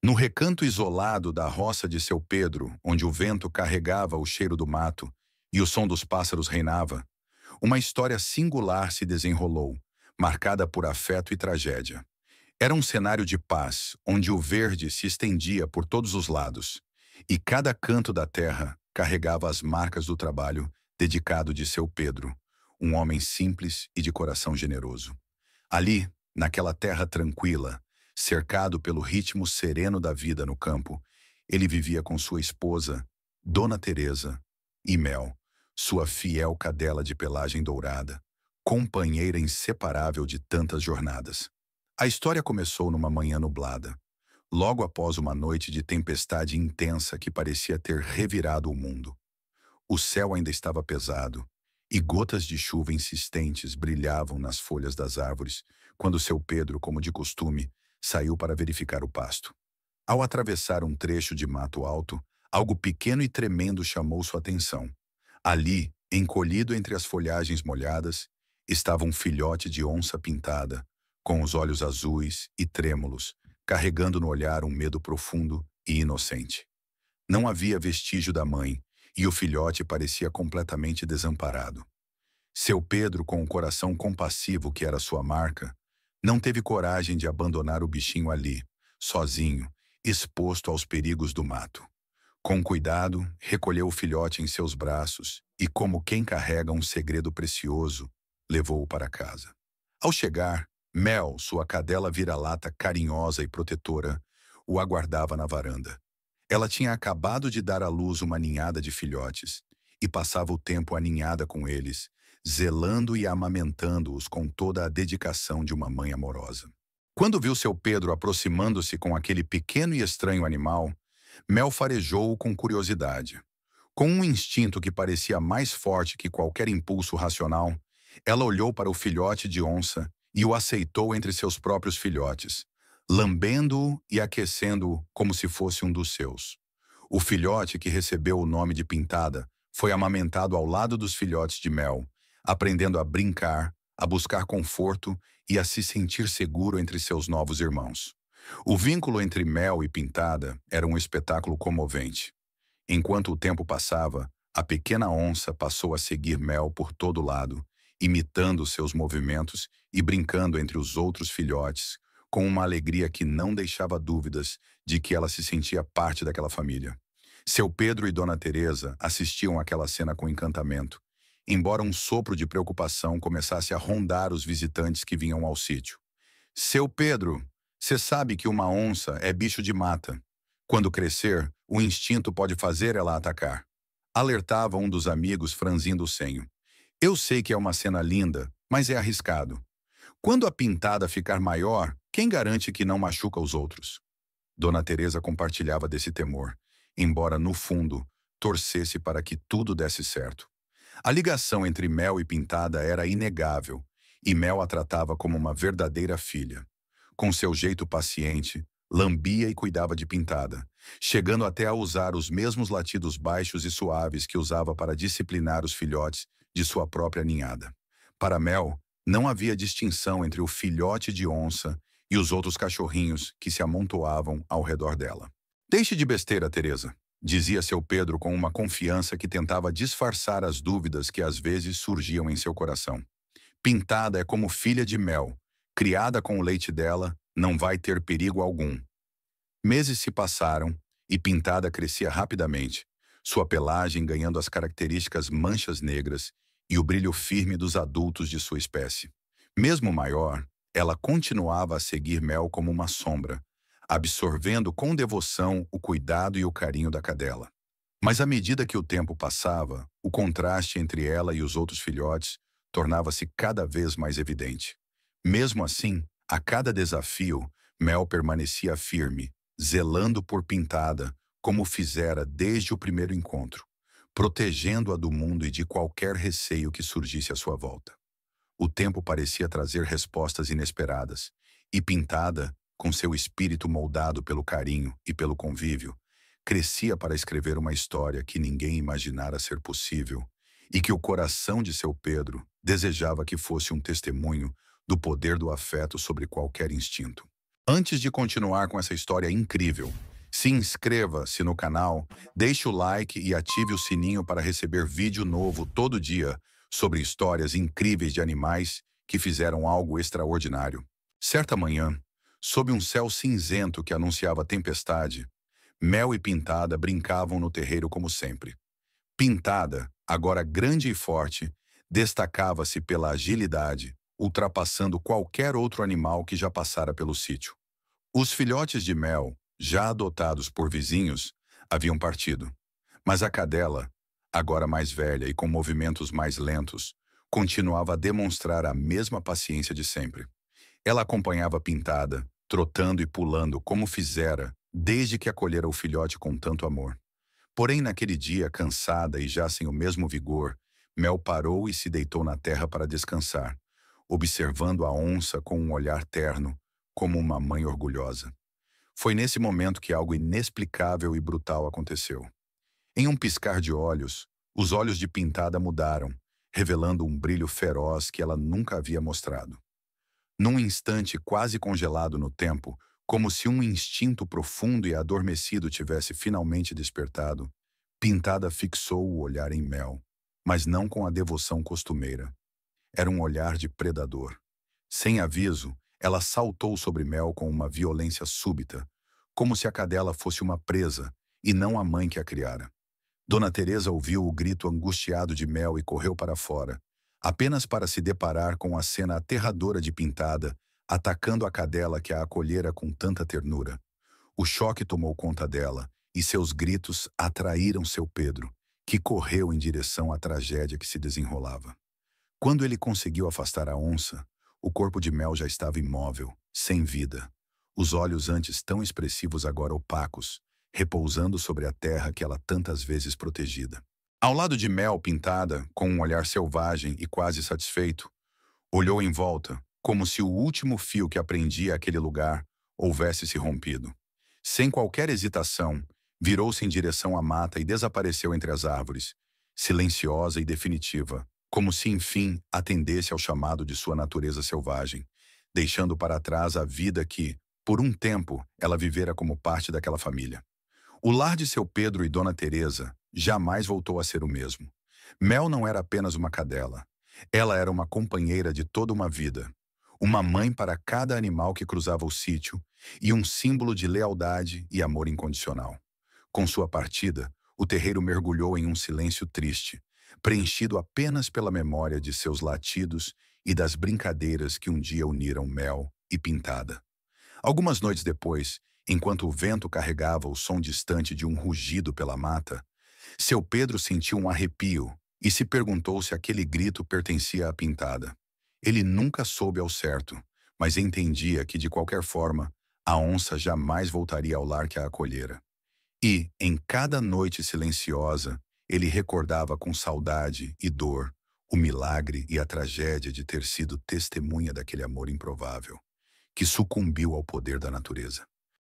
No recanto isolado da roça de seu Pedro, onde o vento carregava o cheiro do mato e o som dos pássaros reinava, uma história singular se desenrolou, marcada por afeto e tragédia. Era um cenário de paz, onde o verde se estendia por todos os lados, e cada canto da terra carregava as marcas do trabalho dedicado de seu Pedro, um homem simples e de coração generoso. Ali, naquela terra tranquila, cercado pelo ritmo sereno da vida no campo, ele vivia com sua esposa, Dona Teresa, e Mel, sua fiel cadela de pelagem dourada, companheira inseparável de tantas jornadas. A história começou numa manhã nublada, logo após uma noite de tempestade intensa que parecia ter revirado o mundo. O céu ainda estava pesado, e gotas de chuva insistentes brilhavam nas folhas das árvores, quando seu Pedro, como de costume, saiu para verificar o pasto. Ao atravessar um trecho de mato alto, algo pequeno e tremendo chamou sua atenção. Ali, encolhido entre as folhagens molhadas, estava um filhote de onça pintada, com os olhos azuis e trêmulos, carregando no olhar um medo profundo e inocente. Não havia vestígio da mãe, e o filhote parecia completamente desamparado. Seu Pedro, com o coração compassivo que era sua marca, não teve coragem de abandonar o bichinho ali, sozinho, exposto aos perigos do mato. Com cuidado, recolheu o filhote em seus braços e, como quem carrega um segredo precioso, levou-o para casa. Ao chegar, Mel, sua cadela vira-lata carinhosa e protetora, o aguardava na varanda. Ela tinha acabado de dar à luz uma ninhada de filhotes e passava o tempo aninhada com eles, zelando e amamentando-os com toda a dedicação de uma mãe amorosa. Quando viu seu Pedro aproximando-se com aquele pequeno e estranho animal, Mel farejou-o com curiosidade. Com um instinto que parecia mais forte que qualquer impulso racional, ela olhou para o filhote de onça e o aceitou entre seus próprios filhotes, lambendo-o e aquecendo-o como se fosse um dos seus. O filhote, que recebeu o nome de Pintada, foi amamentado ao lado dos filhotes de Mel, aprendendo a brincar, a buscar conforto e a se sentir seguro entre seus novos irmãos. O vínculo entre Mel e Pintada era um espetáculo comovente. Enquanto o tempo passava, a pequena onça passou a seguir Mel por todo lado, imitando seus movimentos e brincando entre os outros filhotes, com uma alegria que não deixava dúvidas de que ela se sentia parte daquela família. Seu Pedro e Dona Teresa assistiam àquela cena com encantamento, embora um sopro de preocupação começasse a rondar os visitantes que vinham ao sítio. Seu Pedro, você sabe que uma onça é bicho de mata. Quando crescer, o instinto pode fazer ela atacar. Alertava um dos amigos franzindo o senho. Eu sei que é uma cena linda, mas é arriscado. Quando a pintada ficar maior, quem garante que não machuca os outros? Dona Teresa compartilhava desse temor, embora no fundo torcesse para que tudo desse certo. A ligação entre Mel e Pintada era inegável, e Mel a tratava como uma verdadeira filha. Com seu jeito paciente, lambia e cuidava de Pintada, chegando até a usar os mesmos latidos baixos e suaves que usava para disciplinar os filhotes de sua própria ninhada. Para Mel, não havia distinção entre o filhote de onça e os outros cachorrinhos que se amontoavam ao redor dela. Deixe de besteira, Teresa, dizia seu Pedro com uma confiança que tentava disfarçar as dúvidas que às vezes surgiam em seu coração. Pintada é como filha de Mel. Criada com o leite dela, não vai ter perigo algum. Meses se passaram e Pintada crescia rapidamente, sua pelagem ganhando as características manchas negras e o brilho firme dos adultos de sua espécie. Mesmo maior, ela continuava a seguir Mel como uma sombra, absorvendo com devoção o cuidado e o carinho da cadela. Mas à medida que o tempo passava, o contraste entre ela e os outros filhotes tornava-se cada vez mais evidente. Mesmo assim, a cada desafio, Mel permanecia firme, zelando por Pintada, como fizera desde o primeiro encontro, protegendo-a do mundo e de qualquer receio que surgisse à sua volta. O tempo parecia trazer respostas inesperadas, e Pintada, com seu espírito moldado pelo carinho e pelo convívio, crescia para escrever uma história que ninguém imaginara ser possível e que o coração de seu Pedro desejava que fosse um testemunho do poder do afeto sobre qualquer instinto. Antes de continuar com essa história incrível, se inscreva-se no canal, deixe o like e ative o sininho para receber vídeo novo todo dia sobre histórias incríveis de animais que fizeram algo extraordinário. Certa manhã, sob um céu cinzento que anunciava tempestade, Mel e Pintada brincavam no terreiro como sempre. Pintada, agora grande e forte, destacava-se pela agilidade, ultrapassando qualquer outro animal que já passara pelo sítio. Os filhotes de Mel, já adotados por vizinhos, haviam partido. Mas a cadela, agora mais velha e com movimentos mais lentos, continuava a demonstrar a mesma paciência de sempre. Ela acompanhava Pintada, trotando e pulando como fizera desde que acolhera o filhote com tanto amor. Porém, naquele dia, cansada e já sem o mesmo vigor, Mel parou e se deitou na terra para descansar, observando a onça com um olhar terno, como uma mãe orgulhosa. Foi nesse momento que algo inexplicável e brutal aconteceu. Em um piscar de olhos, os olhos de Pintada mudaram, revelando um brilho feroz que ela nunca havia mostrado. Num instante quase congelado no tempo, como se um instinto profundo e adormecido tivesse finalmente despertado, Pintada fixou o olhar em Mel, mas não com a devoção costumeira. Era um olhar de predador. Sem aviso, ela saltou sobre Mel com uma violência súbita, como se a cadela fosse uma presa e não a mãe que a criara. Dona Teresa ouviu o grito angustiado de Mel e correu para fora, apenas para se deparar com a cena aterradora de Pintada, atacando a cadela que a acolhera com tanta ternura. O choque tomou conta dela, e seus gritos atraíram seu Pedro, que correu em direção à tragédia que se desenrolava. Quando ele conseguiu afastar a onça, o corpo de Mel já estava imóvel, sem vida. Os olhos antes tão expressivos agora opacos, repousando sobre a terra que ela tantas vezes protegida. Ao lado de Mel, Pintada, com um olhar selvagem e quase satisfeito, olhou em volta, como se o último fio que prendia aquele lugar houvesse se rompido. Sem qualquer hesitação, virou-se em direção à mata e desapareceu entre as árvores, silenciosa e definitiva, como se enfim atendesse ao chamado de sua natureza selvagem, deixando para trás a vida que, por um tempo, ela vivera como parte daquela família. O lar de seu Pedro e Dona Teresa jamais voltou a ser o mesmo. Mel não era apenas uma cadela. Ela era uma companheira de toda uma vida, uma mãe para cada animal que cruzava o sítio e um símbolo de lealdade e amor incondicional. Com sua partida, o terreiro mergulhou em um silêncio triste, preenchido apenas pela memória de seus latidos e das brincadeiras que um dia uniram Mel e Pintada. Algumas noites depois, enquanto o vento carregava o som distante de um rugido pela mata, seu Pedro sentiu um arrepio e se perguntou se aquele grito pertencia à Pintada. Ele nunca soube ao certo, mas entendia que, de qualquer forma, a onça jamais voltaria ao lar que a acolhera. E, em cada noite silenciosa, ele recordava com saudade e dor o milagre e a tragédia de ter sido testemunha daquele amor improvável, que sucumbiu ao poder da natureza.